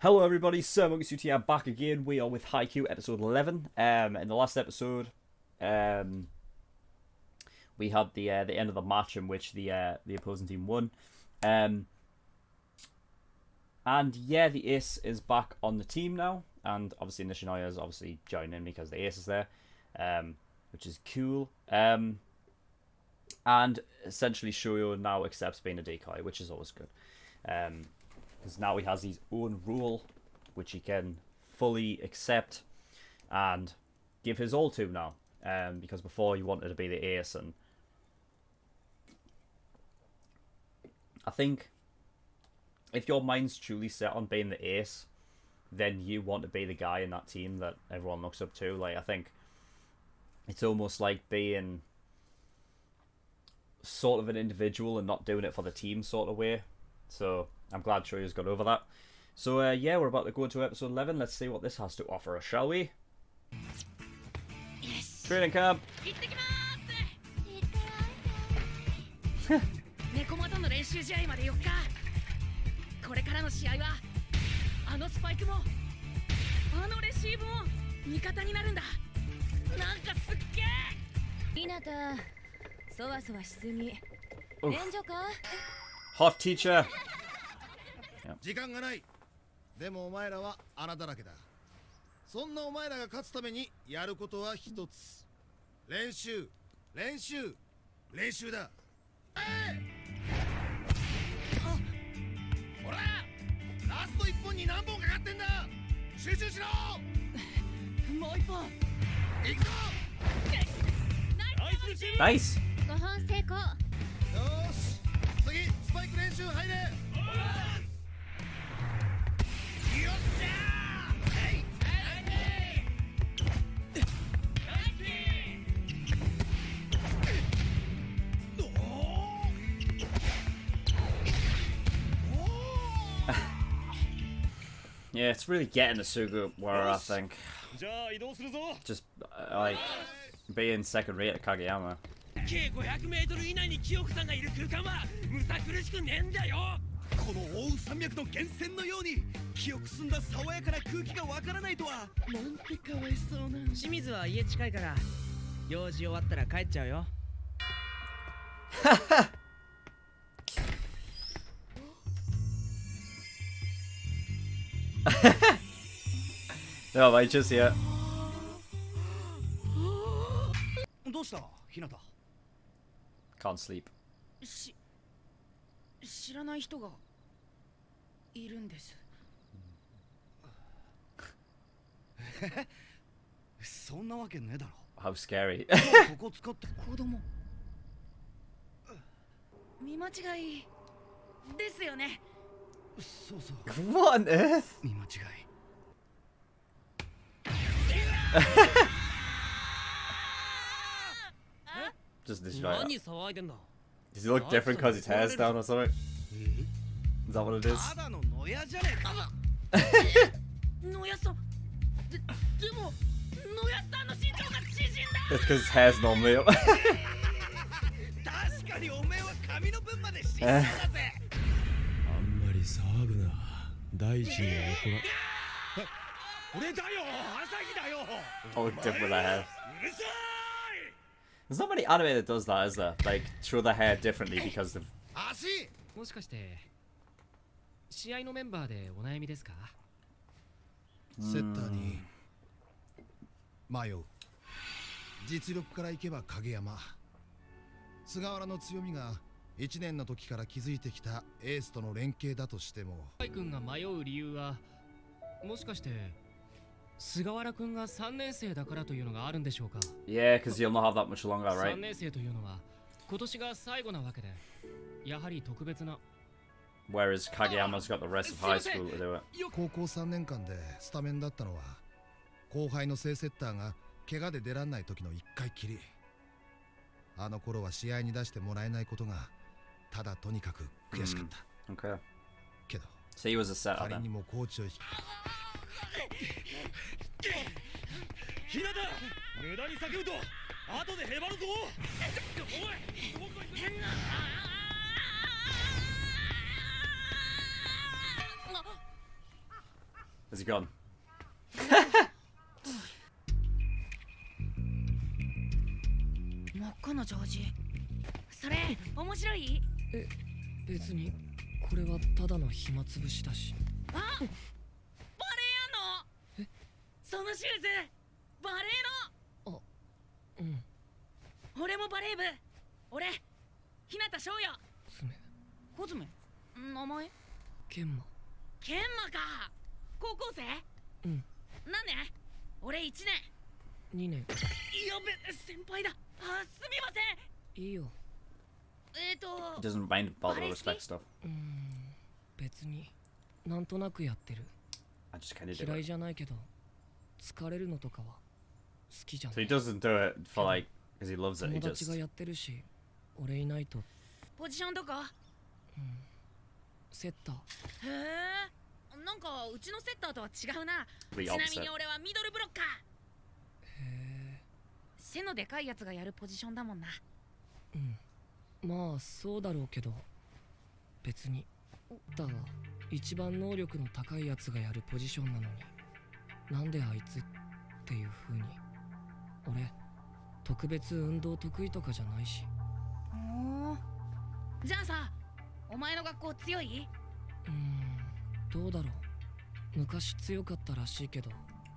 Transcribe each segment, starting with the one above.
Hello everybody, Sir Monkey here back again. We are with Haikyu episode 11. In the last episode, we had the end of the match in which the opposing team won. And yeah, the ace is back on the team now, and obviously Nishinoya is obviously joining because the ace is there, which is cool. And essentially Shoyo now accepts being a decoy, which is always good. Because now he has his own role, which he can fully accept and give his all to now. Because before he wanted to be the ace, and I think if your mind's truly set on being the ace, then you want to be the guy in that team that everyone looks up to. Like, I think it's almost like being sort of an individual and not doing it for the team sort of way. So I'm glad Shoyo's got over that. So yeah, we're about to go into episode 11. Let's see what this has to offer us, shall we? Yes. Training camp. Hot teacher. 時間がない。でもお前らは穴だらけだ。そんなお前らが勝つためにやることは一つ。練習、練習、練習だ。ほら、ラスト一本に何本かかってんだ。集中しろ。もう一本。行くぞ。ナイス。5本成功。よし。次スパイク練習入れ。Yeah, it's really getting the Sugawara, I think. Just like being second rate at Kageyama. 計500メートル以内に清子さんがいる空間はむさ苦しくねえんだよ。この奥羽山脈の源泉のように清く澄んだ爽やかな空気がわからないとは。なんてかわいそうな。清水は家近いから用事終わったら帰っちゃうよ。No, I just yeah. どうした、ひなた。Can't sleep. 知らない人がいるんです。そんなわけねえだろ。How scary. ここ使って子供。見間違いですよね。そうそう。 What on earth? 見間違い。Just destroy it. 何騒いでんだ。 Does he look different because his hair's down or something? Is that what it is? ただの野屋じゃねえか。野屋さん。でも野屋さんの身長が縮んだ。 It's because his hair's normally up. 確かにおめえは髪の分まで死んだぜ。あんまり騒ぐな。大地には怒ら。俺だよ、朝日だよ。 Oh, different with their hair. うるさい。 There's not many anime that does that, is there? Like, show their hair differently because of... 足。もしかして試合のメンバーでお悩みですか。セッターに迷う。実力からいけば影山。菅原の強みが1年の時から築いてきたエースとの連携だとしても。ハイ君が迷う理由はもしかして菅原君が3年生だからというのがあるんでしょうか。 Yeah, because you'll not have that much longer, 3 right? 年生というのは今年が最後なわけでやはり特別な。 Whereas Kageyama's got the rest of high school to do it. 高校3年間でスタメンだったのは後輩の正セッターが怪我で出らんない時の1回きり。あの頃は試合に出してもらえないことがただとにかく悔しかった。Okay. けど So he was a setter 仮に then. もコーチをひなた、無駄に叫ぶと後でへばるぞ。おい、どこ行くんだ。Is he gone? 真っ赤なジャージ。それ面白い？別にこれはただの暇つぶしだし。あ、バレエやの？そのシューズバレエの？うん。俺もバレー部。俺日向翔也。爪。コズメ。名前？ケンマ。ケンマか。高校生？うん。何年？俺1年。2年。やべ、先輩だ。あ、すみません。いいよ。He doesn't mind about the respect stuff. 別になんとなくやってる。 I just kind of do 嫌い it. じゃないけど疲れるのとかは好きじゃな So い。 he doesn't do it for like because he loves it. He 友達 just がやってるし俺いないと。ポジションとか？セッター。へえ。なんかうちのセッターとは違うな。 the ちなみ opposite. に俺はミドルブロッカー。へ背のでかいやつがやるポジションだもんな。え。まあそうだろうけど別にだが一番能力の高いやつがやるポジションなのになんであいつっていう風に。俺特別運動得意とかじゃないし。おー。じゃあさ、お前の学校強い？どうだろう。昔強かったらしいけど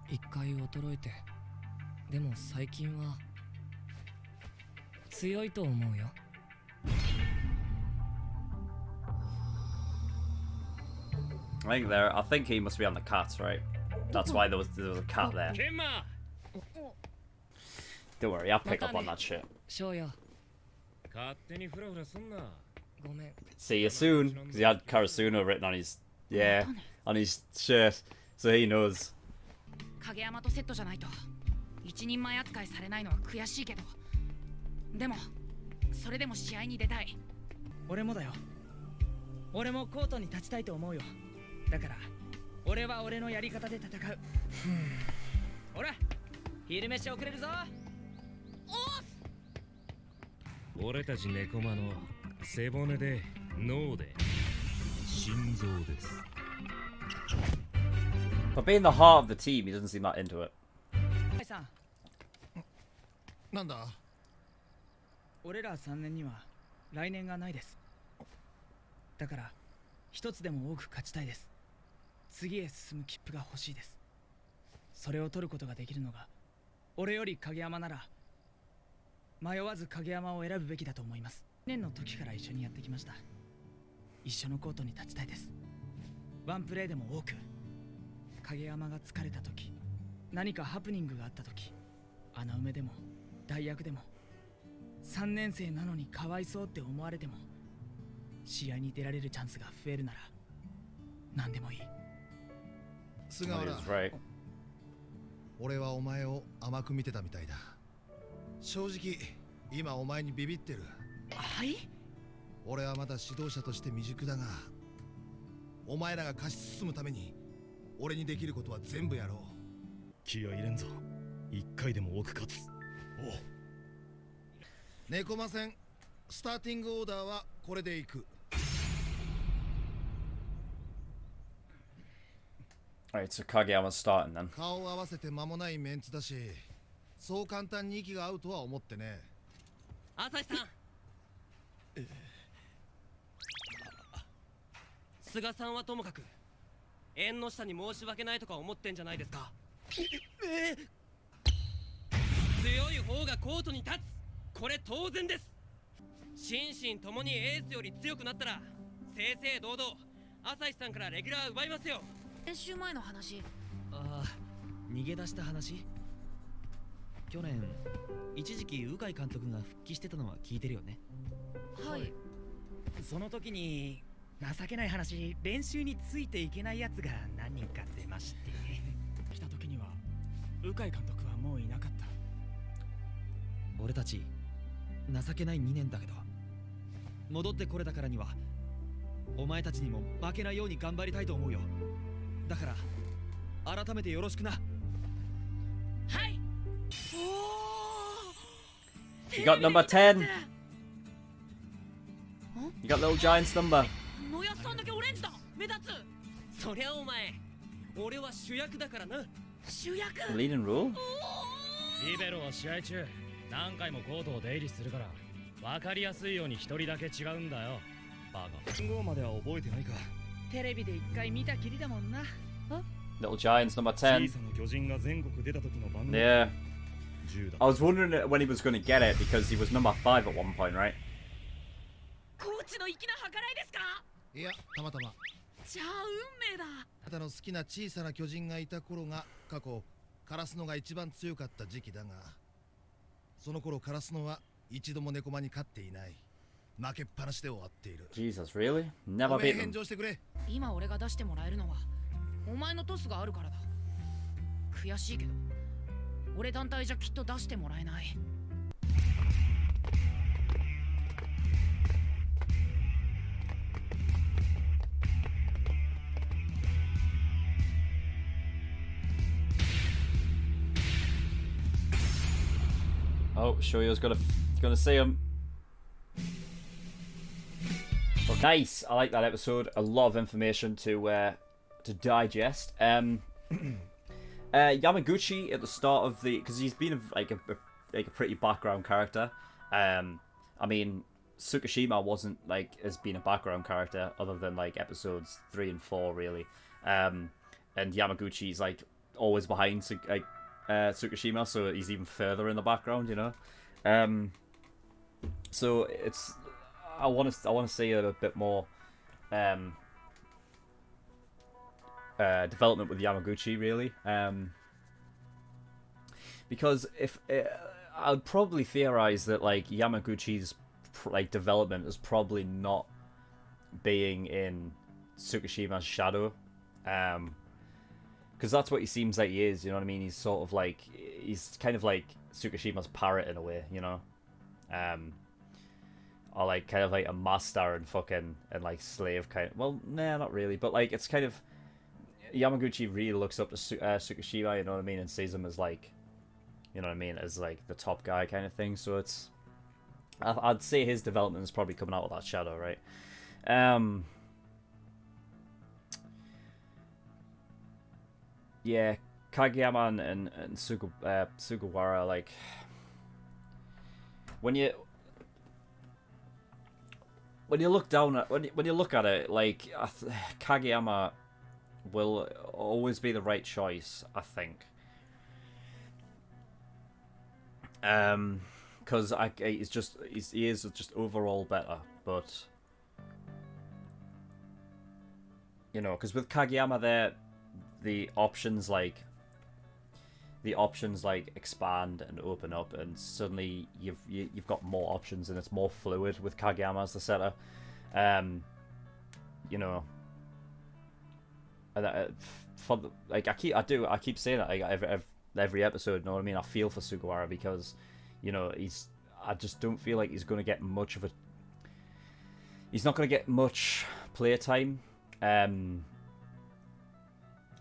一回衰えて。でも最近は強いと思うよ。I think he must be on the cat, right? That's why there was a cat there. ケンマ Don't worry, I'll pick up on that shit. 翔也勝手にフラフラすんな。ごめん。 See you soon, because he had Karasuno written on his on his shirt, so he knows. 影山とセットじゃないと一人前扱いされないのは悔しいけど、でもそれでも試合に出たい。俺もだよ。俺もコートに立ちたいと思うよ。だから俺は俺のやり方で戦う。ほら昼飯遅れるぞ。俺たち猫間の背骨で脳で心臓です。 But being the heart of the team, he doesn't seem that into it. はいさん、なんだ？俺ら3年には来年がないです。だから一つでも多く勝ちたいです。次へ進む切符が欲しいです。それを取ることができるのが俺より影山なら迷わず影山を選ぶべきだと思います。年の時から一緒にやってきました。一緒のコートに立ちたいです。ワンプレーでも多く。影山が疲れた時、何かハプニングがあった時、穴埋めでも代役でも3年生なのにかわいそうって思われても試合に出られるチャンスが増えるなら何でもいい。菅 Oh, 原 he's right. 俺はお前を甘く見てたみたいだ。正直今お前にビビってる。はい？俺はまだ指導者として未熟だが、お前らが勝ち進むために俺にできることは全部やろう。気合い入れんぞ。一回でも多く勝つ。おう。猫間戦スターティングオーダーはこれでいく。Alright, so Kageyama's starting then. 顔を合わせて間もないメンツだし、そう簡単に息が合うとは思ってね。朝日さん。菅さんはともかく縁の下に申し訳ないとか思ってんじゃないですか。強い方がコートに立つ、これ当然です。心身ともにエースより強くなったら正々堂々朝日さんからレギュラー奪いますよ。練習前の話。ああ、逃げ出した話。去年一時期鵜飼監督が復帰してたのは聞いてるよね。はい。その時に情けない話、練習についていけないやつが何人か出まして来た時には鵜飼監督はもういなかった。俺たち情けない2年だけど戻ってこれたからにはお前たちにも負けないように頑張りたいと思うよ。だから改めてよろしくな。はい。お You got number 10. You got Little Giant's number. 野谷さんだけオレンジだ。目立つ。そりゃお前俺は主役だからな。主役 Leading role? リベロは試合中何回もコートを出入りするから分かりやすいように一人だけ違うんだよバカ。番号までは覚えてないか。テレビで一回見たきりだもんな。 Little Giants number 小 10. さな巨人が全国出た時の番号 Yeah. 10だ。 I was wondering when he was going to get it because he was number 5 at one point, right? コーチの粋な計らいですか？いやたまたまじゃあ運命だ。あなたの好きな小さな巨人がいた頃が過去カラスノが一番強かった時期だが、その頃カラスノは一度も猫間に勝っていない。負けっぱなしで終わっている。 Jesus, really? お Never めえ beat 返 them. 上してくれ。今俺が出してもらえるのはお前のトスがあるからだ。悔しいけど俺団体じゃきっと出してもらえない。 Oh, Shoyo's gonna see him. Oh, nice. I like that episode. A lot of information to digest. Yamaguchi at the start of the, because he's been like a pretty background character. I mean, Tsukishima wasn't like has been a background character other than like episodes 3 and 4 really. And Yamaguchi's like always behind Tsukishima, so he's even further in the background, you know. So it's I want to see a bit more development with Yamaguchi, really, because if I'd probably theorize that like Yamaguchi's like development is probably not being in Tsukishima's shadow, because that's what he seems like he is, you know what I mean? He's sort of like, he's kind of like Tsukishima's parrot in a way, you know, or like kind of like a master and fucking and like slave kind of, well, nah, not really, but like it's kind of, Yamaguchi really looks up to Tsukishima, you know what I mean, and sees him as like, you know what I mean, as like the top guy kind of thing. So it's, I'd say his development is probably coming out of that shadow, right? Yeah, Kageyama and Sugawara, like, when you look down at when you look at it, like Kageyama will always be the right choice, I think. Because he is just overall better, but you know, because with Kageyama there, the options like expand and open up, and suddenly you've got more options, and it's more fluid with Kageyama as the setter. You know, and for the, like I keep saying it like every episode. You know what I mean? I feel for Sugawara because, you know, I just don't feel like he's gonna get much of a. He's not gonna get much play time.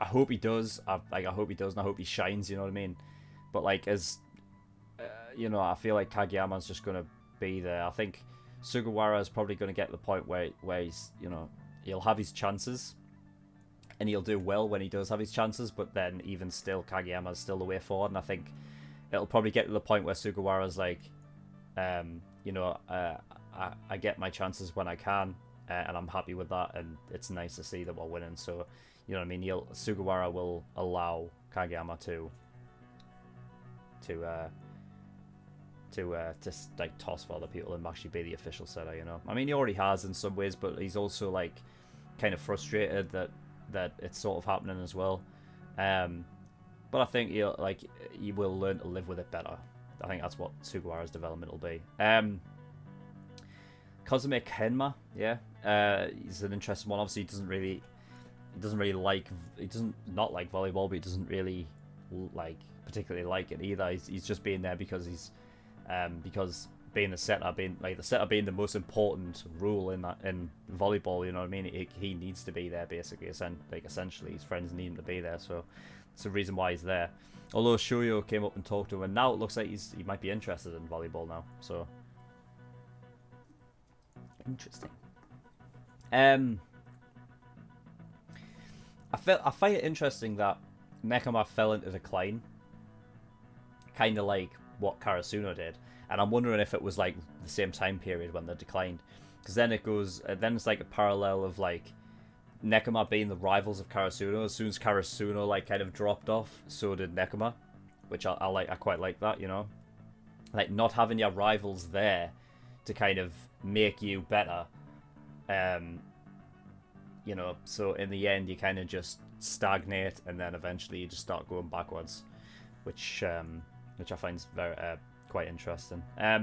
I hope he does. I hope he does, and I hope he shines. You know what I mean? But like as, you know, I feel like Kageyama's just gonna be there. I think Sugawara is probably gonna get to the point where he's, you know, he'll have his chances, and he'll do well when he does have his chances. But then even still, Kageyama's still the way forward, and I think it'll probably get to the point where Sugawara's like, you know, I get my chances when I can, and I'm happy with that, and it's nice to see that we're winning. So. You know what I mean? Sugawara will allow Kageyama to like toss for other people and actually be the official setter. You know, I mean, he already has in some ways, but he's also like kind of frustrated that it's sort of happening as well. But I think he will learn to live with it better. I think that's what Sugawara's development will be. Kozume Kenma, yeah, he's an interesting one. Obviously, he doesn't not like volleyball, but he doesn't really like particularly like it either. He's just being there because he's because being the setter being the most important rule in volleyball, you know what I mean? He needs to be there basically, essentially his friends need him to be there, so it's the reason why he's there. Although Shoyo came up and talked to him, and now it looks like he might be interested in volleyball now, so interesting. I find it interesting that Nekoma fell into decline, kind of like what Karasuno did, and I'm wondering if it was like the same time period when they declined, because then it goes, then it's like a parallel of like Nekoma being the rivals of Karasuno. As soon as Karasuno like kind of dropped off, so did Nekoma, which I like. I quite like that, you know, like not having your rivals there to kind of make you better. You know, so in the end you kind of just stagnate, and then eventually you just start going backwards, which I find very quite interesting. I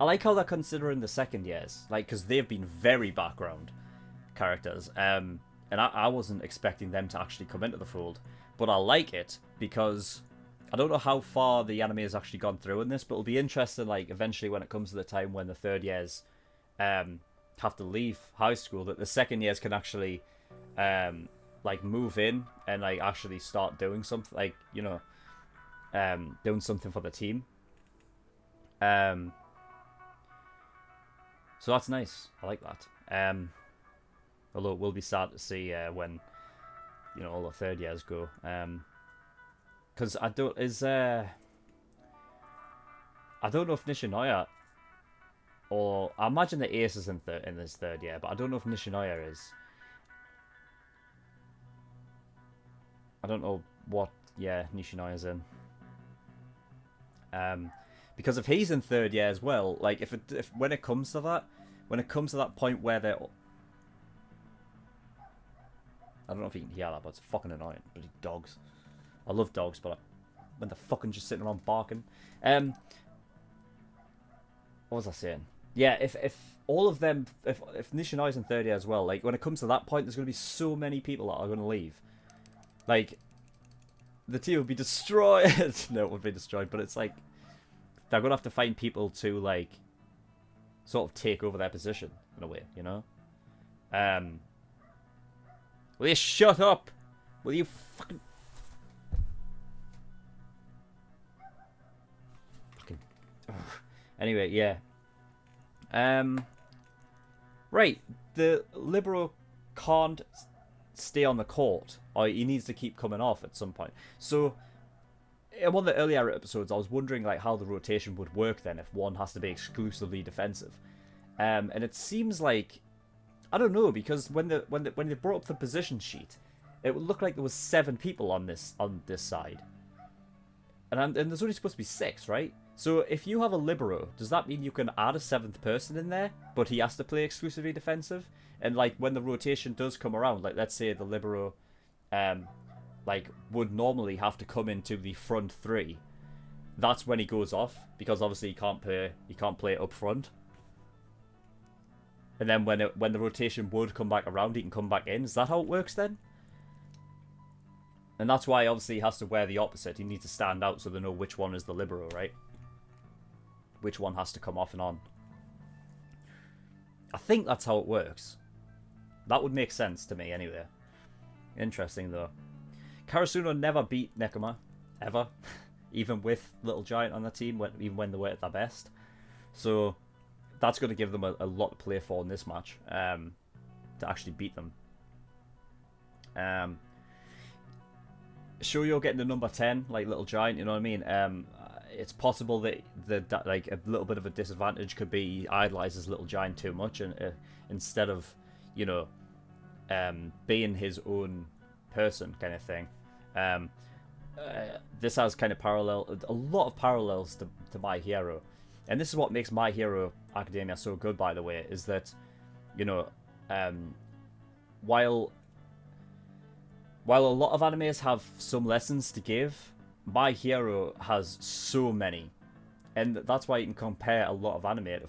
like how they're considering the second years, like, because they've been very background characters, and I wasn't expecting them to actually come into the fold, but I like it because I don't know how far the anime has actually gone through in this, but it'll be interesting, like, eventually when it comes to the time when the third years have to leave high school, that the second years can actually like move in and like actually start doing something, like, you know, doing something for the team. So that's nice. I like that. Although it will be sad to see when, you know, all the third years go. Because I don't know if Nishinoya, or I imagine the Ace is in this third year, but I don't know if Nishinoya is. I don't know what Nishinoya's in. Because if he's in third year as well, like if when it comes to that point where they're, I don't know if you can hear that, but it's fucking annoying. Bloody dogs. I love dogs, but when they're fucking just sitting around barking. What was I saying? Yeah, if all of them, if Nishinoya's in third year as well, like when it comes to that point, there's going to be so many people that are going to leave. Like, the team will be destroyed. No, it would be destroyed, but it's like they're going to have to find people to like sort of take over their position in a way, you know? Will you shut up? Will you fucking... Anyway, yeah. Right, the Libero can't stay on the court, or he needs to keep coming off at some point. So, in one of the earlier episodes, I was wondering like how the rotation would work then if one has to be exclusively defensive. And it seems like, I don't know, because when they brought up the position sheet, it would look like there was 7 people on this side, and there's only supposed to be 6, right? So if you have a libero, does that mean you can add a 7th person in there, but he has to play exclusively defensive? And like when the rotation does come around, like let's say the libero, like would normally have to come into the front 3. That's when he goes off, because obviously he can't play up front. And then when the rotation would come back around, he can come back in. Is that how it works then? And that's why obviously he has to wear the opposite. He needs to stand out so they know which one is the libero, right? Which one has to come off and on. I think that's how it works. That would make sense to me anyway. Interesting though. Karasuno never beat Nekoma, ever. Even with Little Giant on the team, even when they were at their best. So that's going to give them a lot to play for in this match, to actually beat them. Shoujo getting the number 10, like Little Giant, you know what I mean? It's possible that like a little bit of a disadvantage could be he idolizes Little Giant too much, and instead of, you know, being his own person kind of thing. This has kind of a lot of parallels to My Hero. And this is what makes My Hero Academia so good, by the way, is that, you know, while a lot of animes have some lessons to give, My Hero has so many. And that's why you can compare a lot of anime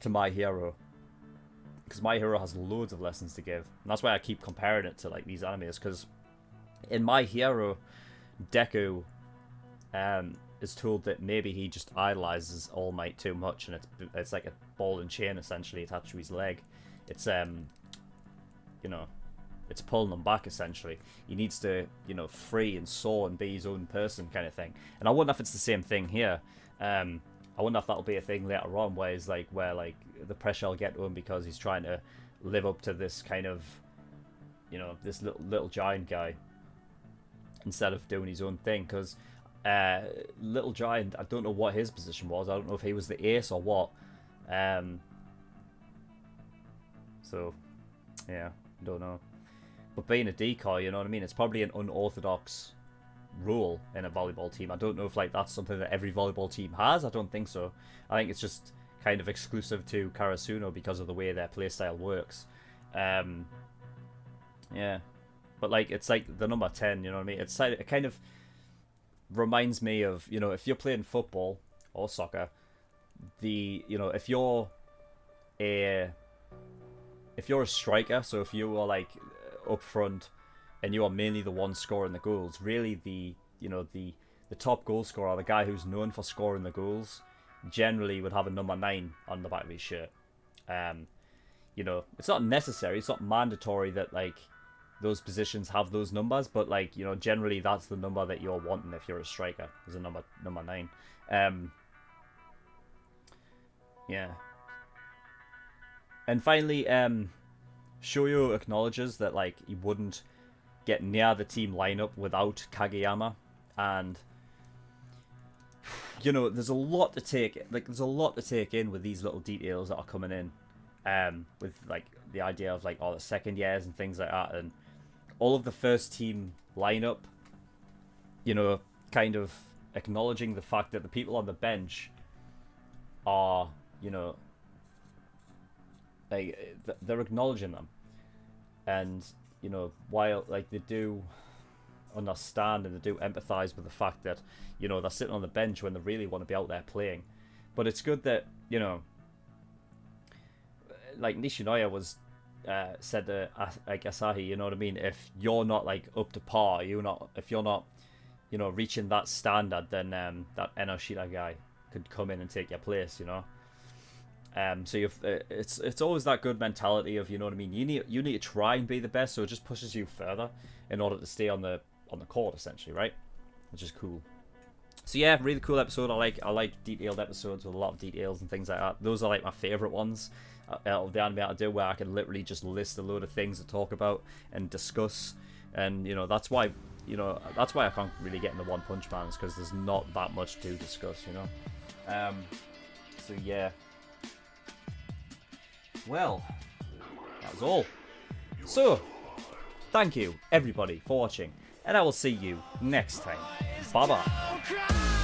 to My Hero. Because My Hero has loads of lessons to give. And that's why I keep comparing it to like these animes, because in My Hero, Deku is told that maybe he just idolizes All Might too much, and it's like a ball and chain essentially attached to his leg. It's you know, it's pulling him back essentially. He needs to, you know, free and soar and be his own person kind of thing. And I wonder if it's the same thing here. I wonder if that'll be a thing later on where the pressure will get to him because he's trying to live up to this kind of you know, this little giant guy instead of doing his own thing. Because little giant, I don't know what his position was. I don't know if he was the ace or what. So yeah, don't know. But being a decoy, you know what I mean? It's probably an unorthodox rule in a volleyball team. I don't know if like that's something that every volleyball team has. I don't think so. I think it's just kind of exclusive to Karasuno because of the way their playstyle works. Yeah, but like it's like the number 10. You know what I mean? It's like, it kind of reminds me of, you know, if you're playing football or soccer, you know, if you're a striker, so if you are like up front and you are mainly the one scoring the goals, really the top goal scorer, the guy who's known for scoring the goals, generally would have a number 9 on the back of his shirt. You know, it's not necessary, it's not mandatory that like those positions have those numbers, but like, you know, generally that's the number that you're wanting if you're a striker, is a number 9. Yeah. And finally, Shoyo acknowledges that like he wouldn't get near the team lineup without Kageyama, and you know, there's a lot to take in with these little details that are coming in, with like the idea of like all the second years and things like that, and all of the first team lineup, you know, kind of acknowledging the fact that the people on the bench are, you know, like they're acknowledging them, and you know, while like they do understand and they do empathize with the fact that, you know, they're sitting on the bench when they really want to be out there playing, but it's good that, you know, like Nishinoya was said to like Asahi, you know what I mean, if you're not like up to par, if you're not, you know, reaching that standard, then that Enoshita guy could come in and take your place, you know. So it's always that good mentality of, you know what I mean, you need to try and be the best, so it just pushes you further in order to stay on the court, essentially, right? Which is cool. So yeah, really cool episode. I like detailed episodes with a lot of details and things like that. Those are like my favorite ones out of the anime I do, where I can literally just list a load of things to talk about and discuss. And you know, that's why I can't really get into One Punch Man, because there's not that much to discuss, you know. So yeah. Well, that was all. So, thank you everybody for watching, and I will see you next time. Bye bye.